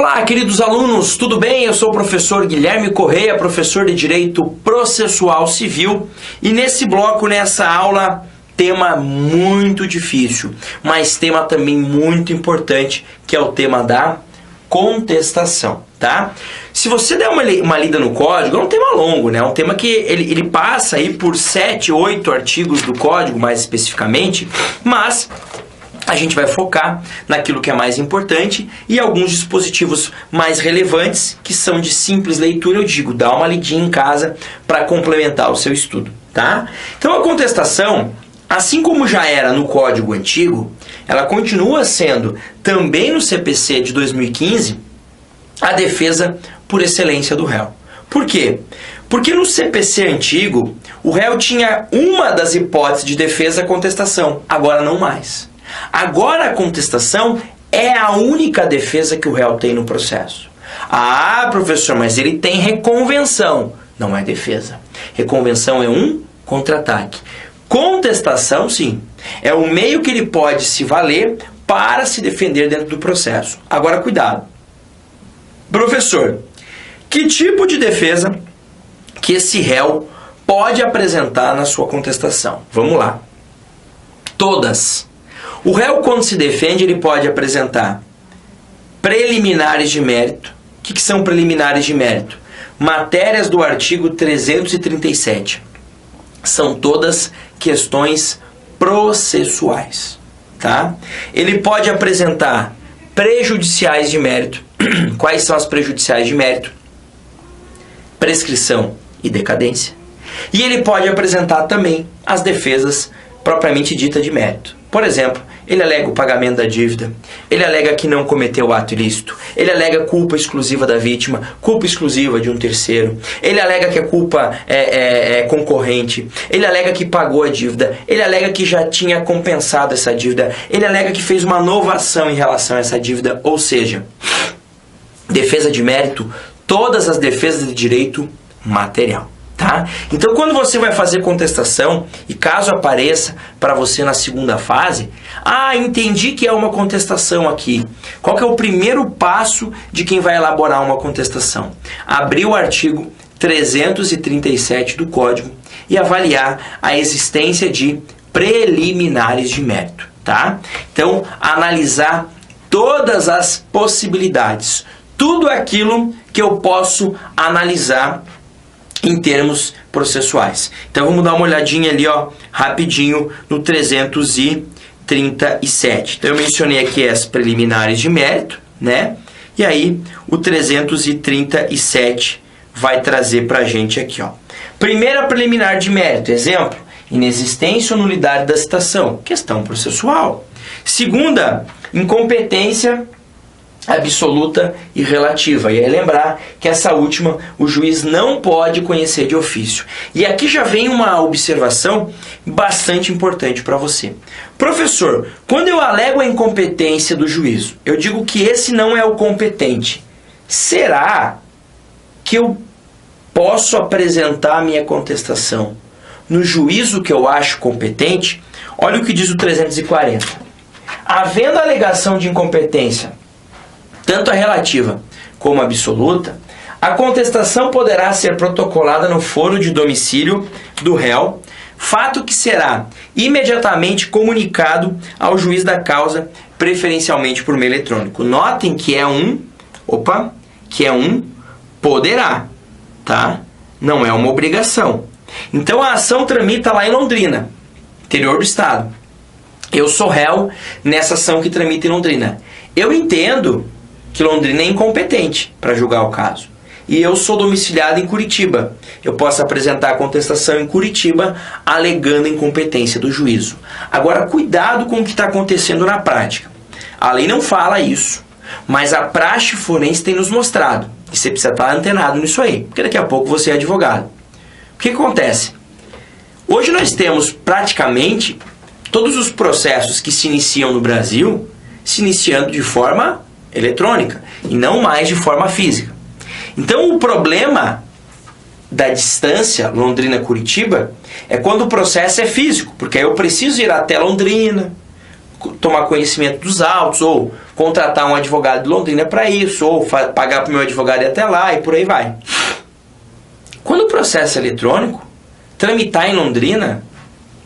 Olá, queridos alunos, tudo bem? Eu sou o professor Guilherme Correia, professor de Direito Processual Civil, e nesse bloco, nessa aula, tema muito difícil, mas tema também muito importante, que é o tema da contestação, tá? Se você der uma lida no código, é um tema longo, né? É um tema que ele passa aí por 7, 8 artigos do código, mais especificamente, mas a gente vai focar naquilo que é mais importante e alguns dispositivos mais relevantes que são de simples leitura. Eu digo, dá uma lidinha em casa para complementar o seu estudo, tá? Então a contestação, assim como já era no código antigo, ela continua sendo também no CPC de 2015 a defesa por excelência do réu. Por quê? Porque no CPC antigo o réu tinha uma das hipóteses de defesa à contestação, agora não mais. Agora a contestação é a única defesa que o réu tem no processo. Ah, professor, mas ele tem reconvenção. Não é defesa. Reconvenção é um contra-ataque. Contestação, sim, é o meio que ele pode se valer para se defender dentro do processo. Agora, cuidado. Professor, que tipo de defesa que esse réu pode apresentar na sua contestação? Vamos lá. Todas. O réu, quando se defende, ele pode apresentar preliminares de mérito. O que são preliminares de mérito? Matérias do artigo 337. São todas questões processuais, tá? Ele pode apresentar prejudiciais de mérito. Quais são as prejudiciais de mérito? Prescrição e decadência. E ele pode apresentar também as defesas propriamente dita de mérito. Por exemplo, ele alega o pagamento da dívida, ele alega que não cometeu o ato ilícito, ele alega culpa exclusiva da vítima, culpa exclusiva de um terceiro, ele alega que a culpa é concorrente, ele alega que pagou a dívida, ele alega que já tinha compensado essa dívida, ele alega que fez uma novação em relação a essa dívida, ou seja, defesa de mérito, todas as defesas de direito material. Tá? Então, quando você vai fazer contestação, e caso apareça para você na segunda fase, entendi que é uma contestação aqui. Qual que é o primeiro passo de quem vai elaborar uma contestação? Abrir o artigo 337 do Código e avaliar a existência de preliminares de mérito. Tá? Então, analisar todas as possibilidades, tudo aquilo que eu posso analisar em termos processuais. Então vamos dar uma olhadinha ali, ó, rapidinho no 337. Então eu mencionei aqui as preliminares de mérito, né? E aí o 337 vai trazer pra gente aqui, ó. Primeira preliminar de mérito, exemplo, inexistência ou nulidade da citação, questão processual. Segunda, incompetência absoluta e relativa. E aí lembrar que essa última o juiz não pode conhecer de ofício. E aqui já vem uma observação bastante importante para você. Professor, quando eu alego a incompetência do juízo, eu digo que esse não é o competente. Será que eu posso apresentar a minha contestação no juízo que eu acho competente? Olha o que diz o 340. Havendo alegação de incompetência tanto a relativa como a absoluta, a contestação poderá ser protocolada no foro de domicílio do réu, fato que será imediatamente comunicado ao juiz da causa, preferencialmente por meio eletrônico. Notem que é um poderá, tá? Não é uma obrigação. Então a ação tramita lá em Londrina, interior do estado. Eu sou réu nessa ação que tramita em Londrina. Eu entendo que Londrina é incompetente para julgar o caso. E eu sou domiciliado em Curitiba. Eu posso apresentar a contestação em Curitiba alegando a incompetência do juízo. Agora, cuidado com o que está acontecendo na prática. A lei não fala isso, mas a praxe forense tem nos mostrado. E você precisa estar antenado nisso aí, porque daqui a pouco você é advogado. O que acontece? Hoje nós temos praticamente todos os processos que se iniciam no Brasil se iniciando de forma eletrônica e não mais de forma física. Então o problema da distância Londrina-Curitiba é quando o processo é físico, porque aí eu preciso ir até Londrina, tomar conhecimento dos autos, ou contratar um advogado de Londrina para isso, ou pagar para o meu advogado ir até lá, e por aí vai. Quando o processo é eletrônico, tramitar em Londrina,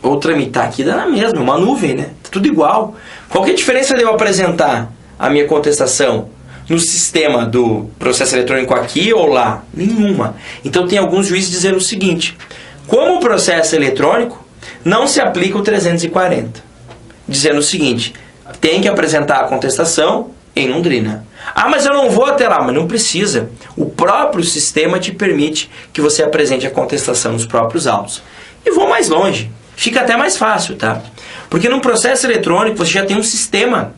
ou tramitar aqui, dá na mesma, uma nuvem, né? Tá tudo igual. Qual que é a diferença de eu apresentar a minha contestação no sistema do processo eletrônico aqui ou lá? Nenhuma. Então tem alguns juízes dizendo o seguinte: como o processo é eletrônico, não se aplica o 340. Dizendo o seguinte: tem que apresentar a contestação em Londrina. Ah, mas eu não vou até lá. Mas não precisa. O próprio sistema te permite que você apresente a contestação nos próprios autos. E vou mais longe. Fica até mais fácil, tá? Porque no processo eletrônico você já tem um sistema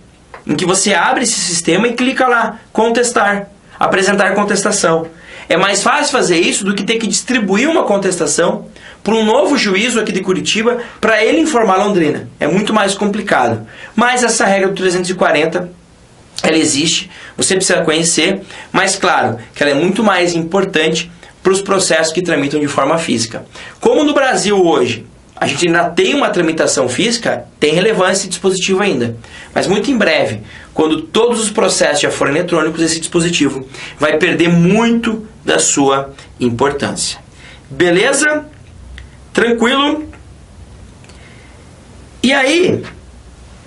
em que você abre esse sistema e clica lá, contestar, apresentar contestação. É mais fácil fazer isso do que ter que distribuir uma contestação para um novo juízo aqui de Curitiba para ele informar Londrina. É muito mais complicado. Mas essa regra do 340, ela existe, você precisa conhecer, mas claro que ela é muito mais importante para os processos que tramitam de forma física. Como no Brasil hoje a gente ainda tem uma tramitação física, tem relevância esse dispositivo ainda. Mas muito em breve, quando todos os processos já forem eletrônicos, esse dispositivo vai perder muito da sua importância. Beleza? Tranquilo? E aí,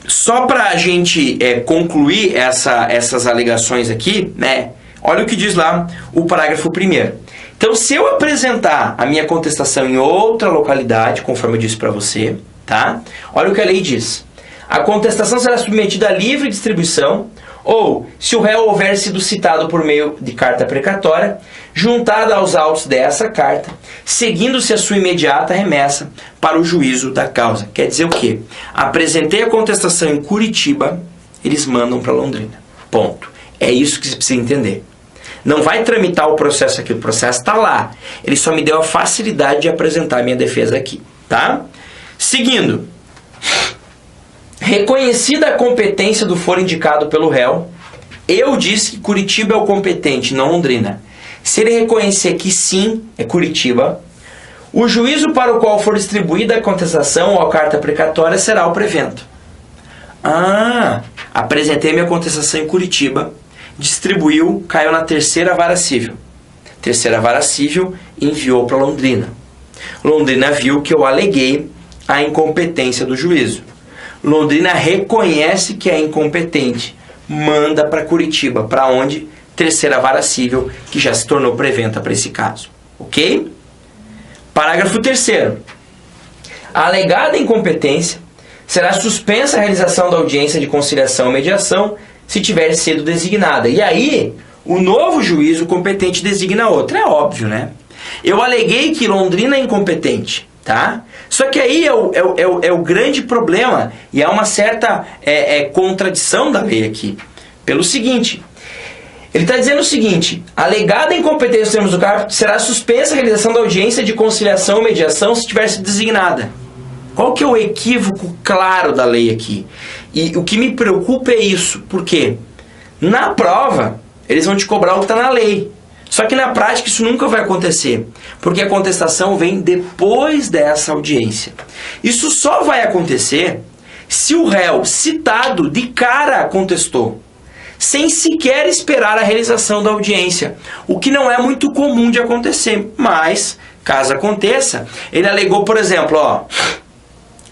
só para a gente concluir essas alegações aqui, né? Olha o que diz lá o parágrafo 1º. Então, se eu apresentar a minha contestação em outra localidade, conforme eu disse para você, tá? Olha o que a lei diz. A contestação será submetida a livre distribuição ou, se o réu houver sido citado por meio de carta precatória, juntada aos autos dessa carta, seguindo-se a sua imediata remessa para o juízo da causa. Quer dizer o quê? Apresentei a contestação em Curitiba, eles mandam para Londrina. Ponto. É isso que você precisa entender. Não vai tramitar o processo aqui, o processo está lá. Ele só me deu a facilidade de apresentar a minha defesa aqui, tá? Seguindo. Reconhecida a competência do foro indicado pelo réu, eu disse que Curitiba é o competente, não Londrina. Se ele reconhecer que sim, é Curitiba, o juízo para o qual for distribuída a contestação ou a carta precatória será o prevento. Ah, apresentei minha contestação em Curitiba, distribuiu, caiu na terceira vara civil. Terceira vara civil enviou para Londrina. Londrina viu que eu aleguei a incompetência do juízo. Londrina reconhece que é incompetente, manda para Curitiba, para onde? Terceira vara civil, que já se tornou preventa para esse caso. Ok? Parágrafo 3º. A alegada incompetência será suspensa a realização da audiência de conciliação ou mediação se tiver sido designada. E aí, o novo juízo competente designa outra. É óbvio, né? Eu aleguei que Londrina é incompetente, tá? Só que aí é o grande problema, e há uma certa contradição da lei aqui. Pelo seguinte, ele está dizendo o seguinte: a alegada incompetência dos termos do cargo será suspensa a realização da audiência de conciliação ou mediação se tiver sido designada. Qual que é o equívoco claro da lei aqui? E o que me preocupa é isso. Por quê? Na prova, eles vão te cobrar o que está na lei. Só que na prática isso nunca vai acontecer. Porque a contestação vem depois dessa audiência. Isso só vai acontecer se o réu citado de cara contestou, sem sequer esperar a realização da audiência. O que não é muito comum de acontecer. Mas, caso aconteça, ele alegou, por exemplo,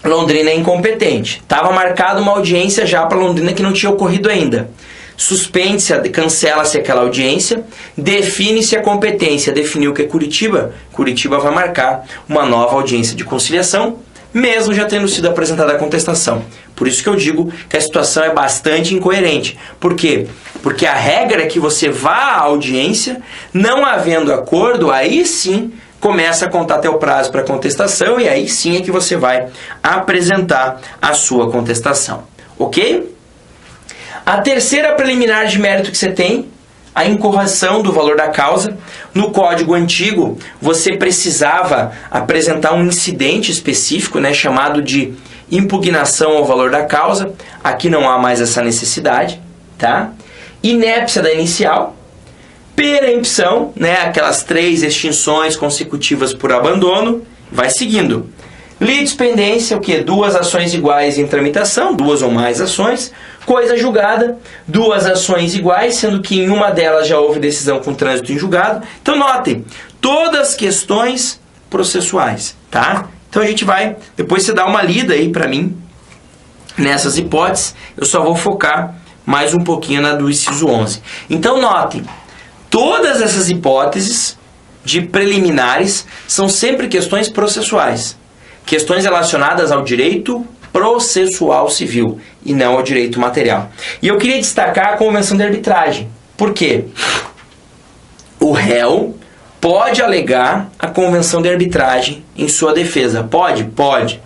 Londrina é incompetente. Estava marcada uma audiência já para Londrina que não tinha ocorrido ainda. Suspende-se, cancela-se aquela audiência, define-se a competência. Definiu que é Curitiba, Curitiba vai marcar uma nova audiência de conciliação, mesmo já tendo sido apresentada a contestação. Por isso que eu digo que a situação é bastante incoerente. Por quê? Porque a regra é que você vá à audiência, não havendo acordo, aí sim começa a contar teu prazo para contestação e aí sim é que você vai apresentar a sua contestação. Ok? A terceira preliminar de mérito que você tem, a incorreção do valor da causa. No código antigo, você precisava apresentar um incidente específico, né, chamado de impugnação ao valor da causa. Aqui não há mais essa necessidade, tá? Inépcia da inicial. Perempção, né, aquelas 3 extinções consecutivas por abandono, vai seguindo. Litispendência, o que? Duas ações iguais em tramitação, duas ou mais ações. Coisa julgada, duas ações iguais, sendo que em uma delas já houve decisão com trânsito em julgado. Então notem, todas questões processuais, tá? Então a gente vai, depois você dá uma lida aí para mim nessas hipóteses. Eu só vou focar mais um pouquinho na do inciso 11. Então notem, todas essas hipóteses de preliminares são sempre questões processuais. Questões relacionadas ao direito processual civil e não ao direito material. E eu queria destacar a convenção de arbitragem. Por quê? O réu pode alegar a convenção de arbitragem em sua defesa. Pode? Pode.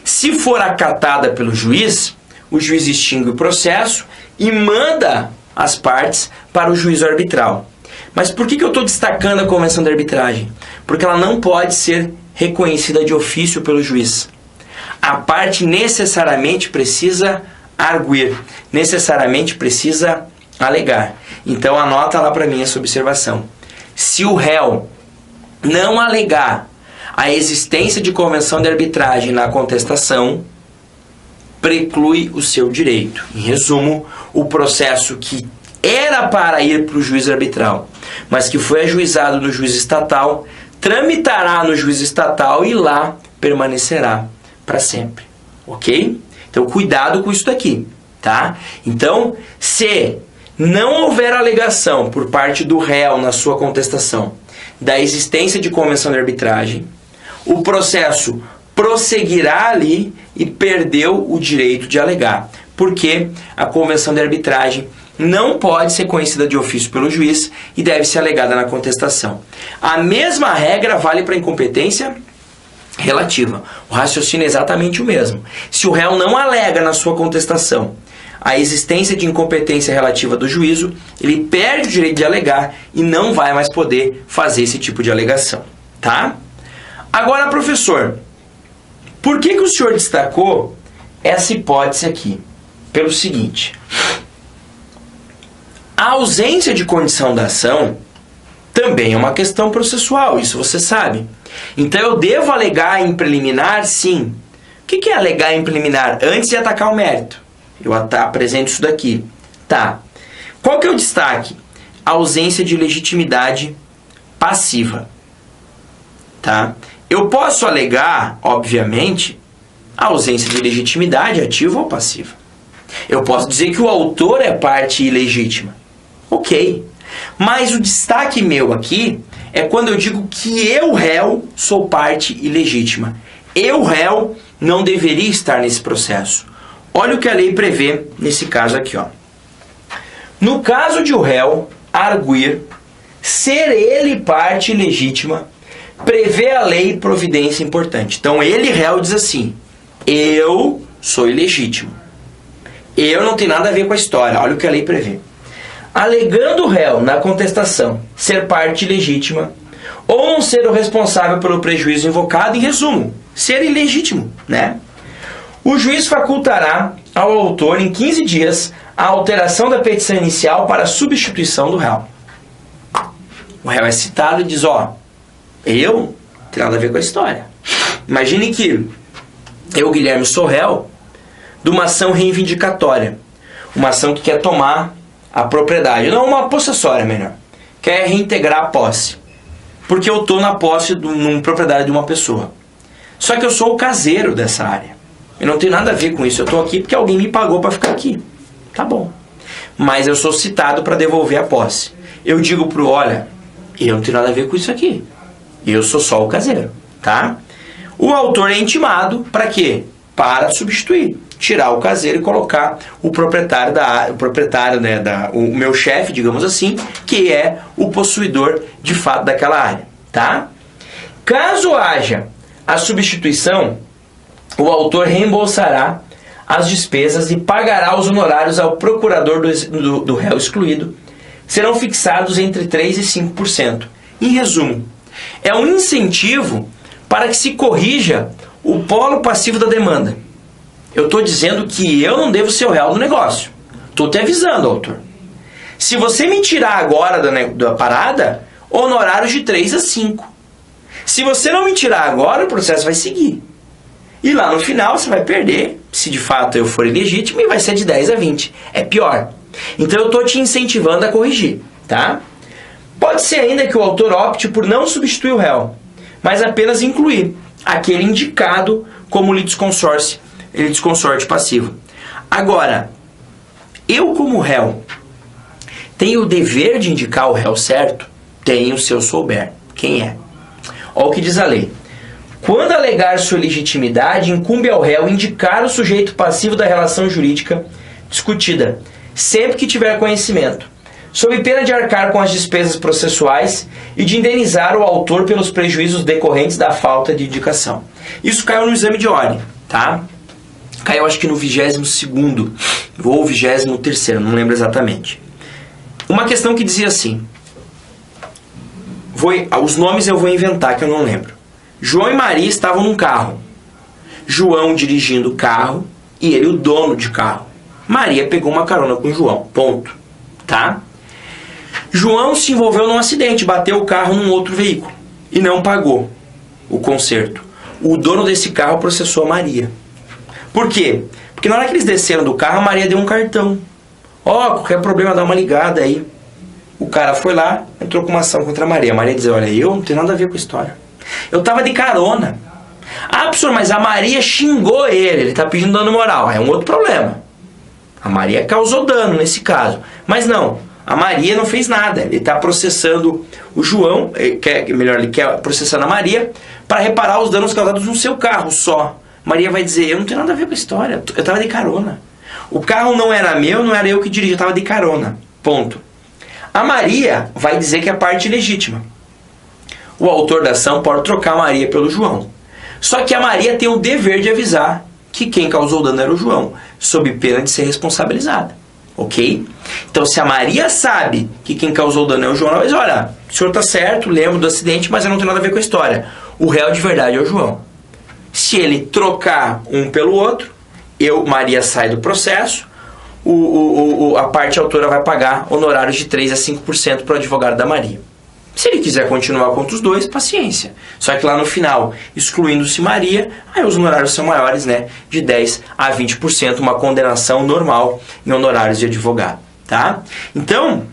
Se for acatada pelo juiz, o juiz extingue o processo e manda as partes para o juízo arbitral. Mas por que eu estou destacando a convenção de arbitragem? Porque ela não pode ser reconhecida de ofício pelo juiz. A parte necessariamente precisa arguir, necessariamente precisa alegar. Então anota lá para mim essa observação. Se o réu não alegar a existência de convenção de arbitragem na contestação, preclui o seu direito. Em resumo, o processo que era para ir para o juiz arbitral, mas que foi ajuizado no juiz estatal, tramitará no juiz estatal e lá permanecerá para sempre. Ok? Então, cuidado com isso daqui, tá? Então, se não houver alegação por parte do réu na sua contestação da existência de convenção de arbitragem, o processo prosseguirá ali e perdeu o direito de alegar, porque a convenção de arbitragem não pode ser conhecida de ofício pelo juiz e deve ser alegada na contestação. A mesma regra vale para a incompetência relativa. O raciocínio é exatamente o mesmo. Se o réu não alega na sua contestação a existência de incompetência relativa do juízo, ele perde o direito de alegar e não vai mais poder fazer esse tipo de alegação. Tá? Agora, professor, por que o senhor destacou essa hipótese aqui? Pelo seguinte: a ausência de condição da ação também é uma questão processual, isso você sabe. Então eu devo alegar em preliminar? Sim. O que é alegar em preliminar? Antes de atacar o mérito. Eu apresento isso daqui. Tá. Qual que é o destaque? A ausência de legitimidade passiva. Tá? Eu posso alegar, obviamente, a ausência de legitimidade ativa ou passiva. Eu posso dizer que o autor é parte ilegítima. Ok. Mas o destaque meu aqui é quando eu digo que eu, réu, sou parte ilegítima. Eu, réu, não deveria estar nesse processo. Olha o que a lei prevê nesse caso aqui, ó. No caso de o réu arguir ser ele parte ilegítima, prevê a lei providência importante. Então ele, réu, diz assim: eu sou ilegítimo. Eu não tenho nada a ver com a história. Olha o que a lei prevê. Alegando o réu na contestação ser parte ilegítima ou não ser o responsável pelo prejuízo invocado, em resumo, ser ilegítimo, né? O juiz facultará ao autor em 15 dias a alteração da petição inicial para a substituição do réu. O réu é citado e diz: ó, eu não tenho nada a ver com a história. Imagine que eu, Guilherme, sou réu de uma ação reivindicatória, uma ação que quer tomar a propriedade, não uma possessória, melhor, quer reintegrar a posse, porque eu estou na posse numa propriedade de uma pessoa. Só que eu sou o caseiro dessa área, eu não tenho nada a ver com isso, eu estou aqui porque alguém me pagou para ficar aqui, tá bom, mas eu sou citado para devolver a posse. Eu digo pro: olha, eu não tenho nada a ver com isso aqui, eu sou só o caseiro, tá? O autor é intimado para quê? Para substituir, tirar o caseiro e colocar o proprietário o meu chefe, digamos assim, que é o possuidor de fato daquela área, tá? Caso haja a substituição, o autor reembolsará as despesas e pagará os honorários ao procurador do réu excluído. Serão fixados entre 3% e 5%. Em resumo, é um incentivo para que se corrija o polo passivo da demanda. Eu estou dizendo que eu não devo ser o réu do negócio. Estou te avisando, autor. Se você me tirar agora da parada, honorários de 3 a 5. Se você não me tirar agora, o processo vai seguir. E lá no final você vai perder, se de fato eu for ilegítimo, e vai ser de 10 a 20. É pior. Então eu estou te incentivando a corrigir, tá? Pode ser ainda que o autor opte por não substituir o réu, mas apenas incluir aquele indicado como litisconsorte passivo. Agora, eu como réu, tenho o dever de indicar o réu certo? Tenho, se eu souber quem é. Olha o que diz a lei. Quando alegar sua legitimidade, incumbe ao réu indicar o sujeito passivo da relação jurídica discutida, sempre que tiver conhecimento, sob pena de arcar com as despesas processuais e de indenizar o autor pelos prejuízos decorrentes da falta de indicação. Isso caiu no exame de ordem, tá? Caiu acho que no 22º ou 23º, não lembro exatamente. Uma questão que dizia assim, os nomes eu vou inventar que eu não lembro. João e Maria estavam num carro. João dirigindo o carro e ele o dono de carro. Maria pegou uma carona com João, ponto. Tá? João se envolveu num acidente, bateu o carro num outro veículo e não pagou o conserto. O dono desse carro processou a Maria. Por quê? Porque na hora que eles desceram do carro, a Maria deu um cartão. Qualquer problema, dá uma ligada aí. O cara foi lá, entrou com uma ação contra a Maria. A Maria dizia, olha, eu não tenho nada a ver com a história. Eu tava de carona. Ah, professor, mas a Maria xingou ele tá pedindo dano moral. É um outro problema. A Maria causou dano nesse caso. Mas não, a Maria não fez nada. Ele está processando o João, ele quer processar a Maria para reparar os danos causados no seu carro só. Maria vai dizer, eu não tenho nada a ver com a história, eu estava de carona. O carro não era meu, não era eu que dirigi, eu estava de carona. Ponto. A Maria vai dizer que é parte legítima. O autor da ação pode trocar a Maria pelo João. Só que a Maria tem o dever de avisar que quem causou o dano era o João, sob pena de ser responsabilizada. Ok? Então, se a Maria sabe que quem causou o dano é o João, ela vai dizer, olha, o senhor está certo, lembro do acidente, mas eu não tenho nada a ver com a história. O réu de verdade é o João. Se ele trocar um pelo outro, Maria, sai do processo, a parte autora vai pagar honorários de 3% a 5% para o advogado da Maria. Se ele quiser continuar contra os dois, paciência. Só que lá no final, excluindo-se Maria, aí os honorários são maiores, né? De 10% a 20%, uma condenação normal em honorários de advogado. Tá? Então,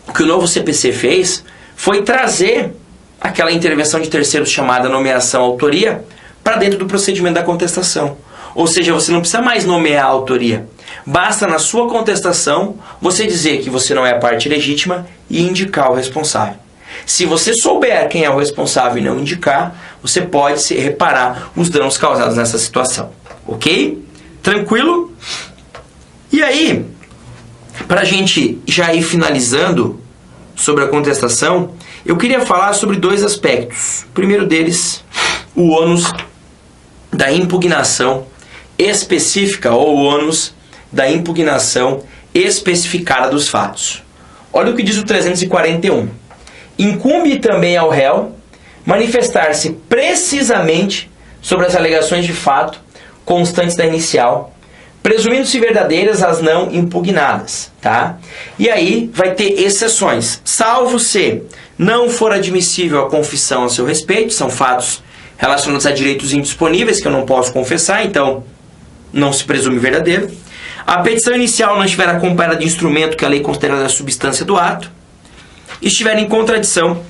o que o novo CPC fez foi trazer aquela intervenção de terceiros chamada nomeação-autoria para dentro do procedimento da contestação. Ou seja, você não precisa mais nomear a autoria. Basta na sua contestação você dizer que você não é a parte legítima e indicar o responsável. Se você souber quem é o responsável e não indicar, você pode reparar os danos causados nessa situação. Ok? Tranquilo? E aí, para a gente já ir finalizando sobre a contestação, eu queria falar sobre dois aspectos. O primeiro deles, o ônus da impugnação específica ou o ônus da impugnação especificada dos fatos. Olha o que diz o 341. Incumbe também ao réu manifestar-se precisamente sobre as alegações de fato constantes da inicial, presumindo-se verdadeiras as não impugnadas, tá? E aí vai ter exceções, salvo se não for admissível a confissão a seu respeito, são fatos relacionados a direitos indisponíveis que eu não posso confessar, então não se presume verdadeiro. A petição inicial não estiver acompanhada de instrumento que a lei considera a substância do ato, e estiver em contradição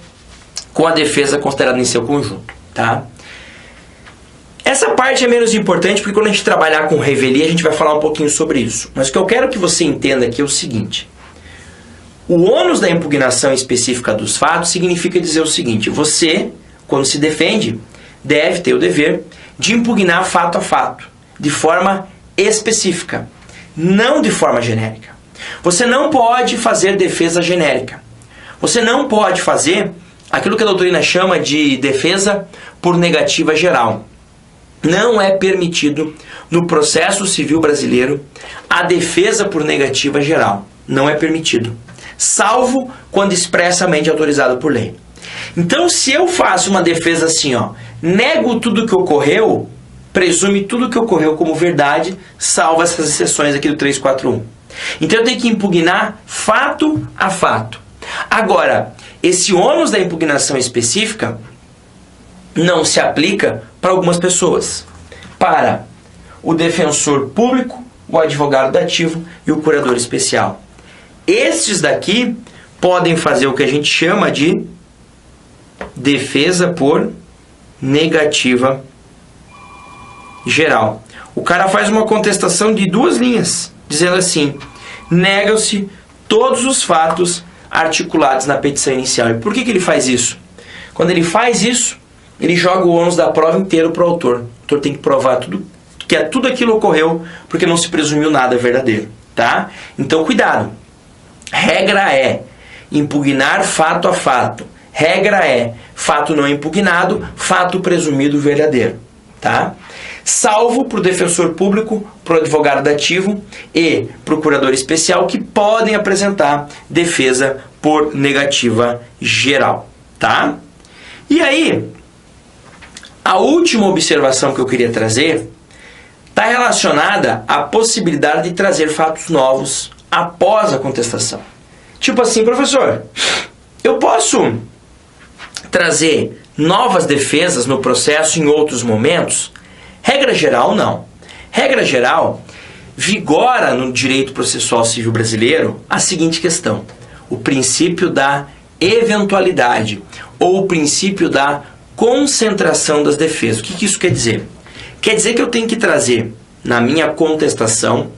com a defesa considerada em seu conjunto, tá? Essa parte é menos importante porque quando a gente trabalhar com revelia, a gente vai falar um pouquinho sobre isso. Mas o que eu quero que você entenda aqui é o seguinte. O ônus da impugnação específica dos fatos significa dizer o seguinte. Você, quando se defende, deve ter o dever de impugnar fato a fato, de forma específica, não de forma genérica. Você não pode fazer defesa genérica. Você não pode fazer aquilo que a doutrina chama de defesa por negativa geral. Não é permitido no processo civil brasileiro a defesa por negativa geral. Não é permitido. Salvo quando expressamente autorizado por lei. Então, se eu faço uma defesa assim, nego tudo que ocorreu, presume tudo que ocorreu como verdade, salvo essas exceções aqui do 341. Então, eu tenho que impugnar fato a fato. Agora, esse ônus da impugnação específica não se aplica para algumas pessoas. para o defensor público, o advogado dativo e o curador especial. Estes daqui podem fazer o que a gente chama de defesa por negativa geral. O cara faz uma contestação de 2 linhas, dizendo assim: negam-se todos os fatos articulados na petição inicial. E por que ele faz isso? Quando ele faz isso, ele joga o ônus da prova inteiro para o autor. O autor tem que provar tudo aquilo ocorreu, porque não se presumiu nada verdadeiro, tá? Então, cuidado. Regra é impugnar fato a fato. Regra é fato não impugnado, fato presumido verdadeiro, tá? Salvo para o defensor público, para o advogado dativo e para o curador especial, que podem apresentar defesa por negativa geral, tá? E aí, a última observação que eu queria trazer está relacionada à possibilidade de trazer fatos novos após a contestação. Tipo assim, professor, eu posso trazer novas defesas no processo em outros momentos? Regra geral, não. Regra geral, vigora no direito processual civil brasileiro a seguinte questão: o princípio da eventualidade ou o princípio da concentração das defesas. O que isso quer dizer? Quer dizer que eu tenho que trazer na minha contestação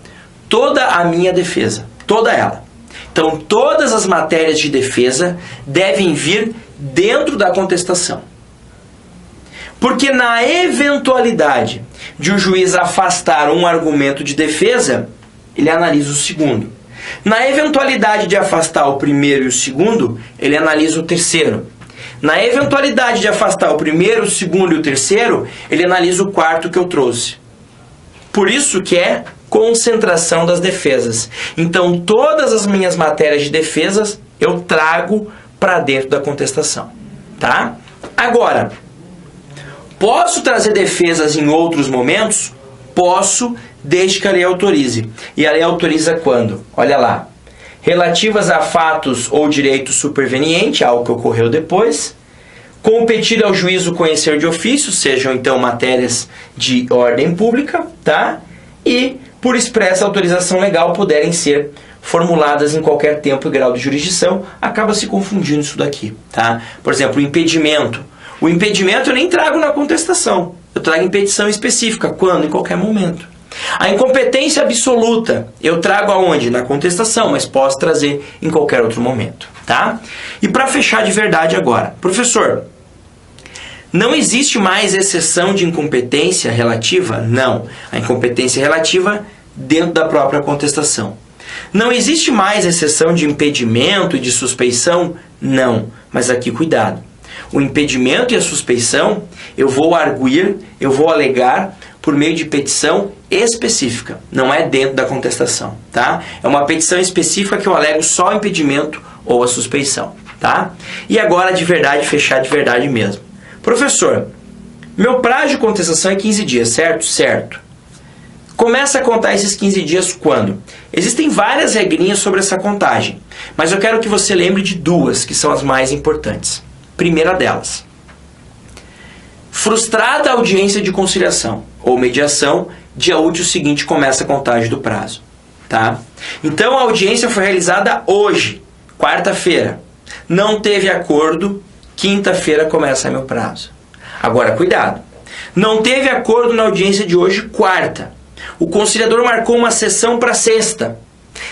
toda a minha defesa, toda ela. Então, todas as matérias de defesa devem vir dentro da contestação. Porque na eventualidade de o juiz afastar um argumento de defesa, ele analisa o segundo. Na eventualidade de afastar o primeiro e o segundo, ele analisa o terceiro. Na eventualidade de afastar o primeiro, o segundo e o terceiro, ele analisa o quarto que eu trouxe. Por isso que é concentração das defesas. Então, todas as minhas matérias de defesas eu trago para dentro da contestação, tá? Agora, posso trazer defesas em outros momentos? Posso, desde que a lei autorize. E a lei autoriza quando? Olha lá. Relativas a fatos ou direito superveniente, algo que ocorreu depois. Competir ao juízo conhecer de ofício, sejam então matérias de ordem pública, tá? E, por expressa autorização legal, puderem ser formuladas em qualquer tempo e grau de jurisdição. Acaba se confundindo isso daqui, tá? Por exemplo, o impedimento. O impedimento eu nem trago na contestação. Eu trago em petição específica. Quando? Em qualquer momento. A incompetência absoluta eu trago aonde? Na contestação, mas posso trazer em qualquer outro momento, tá? E para fechar de verdade agora, professor, não existe mais exceção de incompetência relativa? Não. A incompetência relativa dentro da própria contestação. Não existe mais exceção de impedimento e de suspeição? Não. Mas aqui cuidado. O impedimento e a suspeição eu vou arguir, eu vou alegar por meio de petição específica, não é dentro da contestação, tá? É uma petição específica que eu alego só o impedimento ou a suspeição, tá? E agora de verdade, fechar de verdade mesmo. Professor, meu prazo de contestação é 15 dias, certo? Certo. Começa a contar esses 15 dias quando? Existem várias regrinhas sobre essa contagem, mas eu quero que você lembre de 2 que são as mais importantes. Primeira delas, frustrada a audiência de conciliação ou mediação, dia útil seguinte começa a contagem do prazo, tá? Então a audiência foi realizada hoje, quarta-feira. Não teve acordo, quinta-feira começa meu prazo. Agora cuidado, não teve acordo na audiência de hoje, quarta. O conciliador marcou uma sessão para sexta.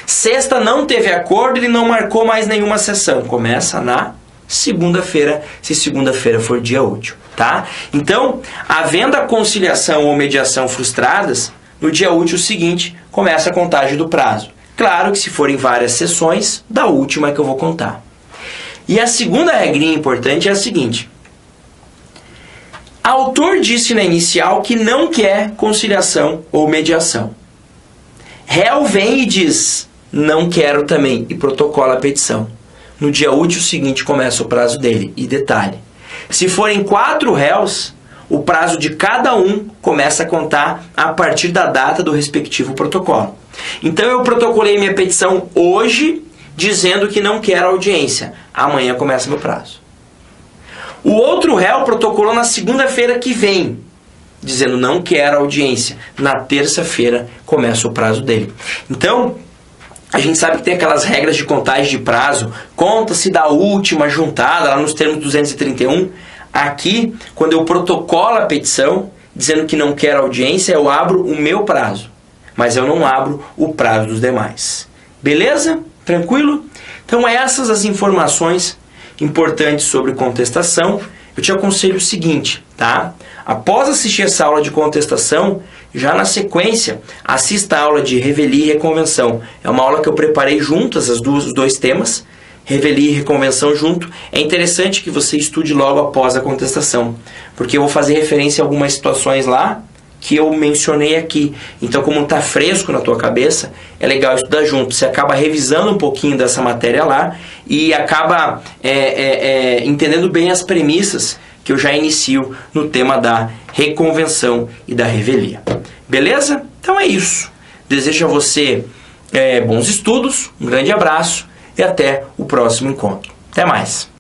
Sexta não teve acordo, ele não marcou mais nenhuma sessão. Começa na segunda-feira, se segunda-feira for dia útil, tá? Então, havendo a conciliação ou mediação frustradas, no dia útil seguinte, começa a contagem do prazo. Claro que se forem várias sessões, da última é que eu vou contar. E a segunda regrinha importante é a seguinte. Autor disse na inicial que não quer conciliação ou mediação. Réu vem e diz, não quero também, e protocola a petição. No dia útil seguinte começa o prazo dele. E detalhe, se forem 4 réus, o prazo de cada um começa a contar a partir da data do respectivo protocolo. Então eu protocolei minha petição hoje, dizendo que não quero audiência. Amanhã começa meu prazo. O outro réu protocolou na segunda-feira que vem. dizendo não quero audiência, na terça-feira começa o prazo dele. Então, a gente sabe que tem aquelas regras de contagem de prazo, conta-se da última juntada, lá nos termos 231. Aqui, quando eu protocolo a petição, dizendo que não quero audiência, eu abro o meu prazo, mas eu não abro o prazo dos demais. Beleza? Tranquilo? Então essas as informações importantes sobre contestação. Eu te aconselho o seguinte, tá? Após assistir essa aula de contestação, já na sequência, assista a aula de revelia e reconvenção. É uma aula que eu preparei juntas, os dois temas, revelia e reconvenção junto. É interessante que você estude logo após a contestação, porque eu vou fazer referência a algumas situações lá que eu mencionei aqui. Então, como está fresco na tua cabeça, é legal estudar junto. Você acaba revisando um pouquinho dessa matéria lá e acaba entendendo bem as premissas que eu já inicio no tema da reconvenção e da revelia. Beleza? Então é isso. Desejo a você bons estudos, um grande abraço e até o próximo encontro. Até mais!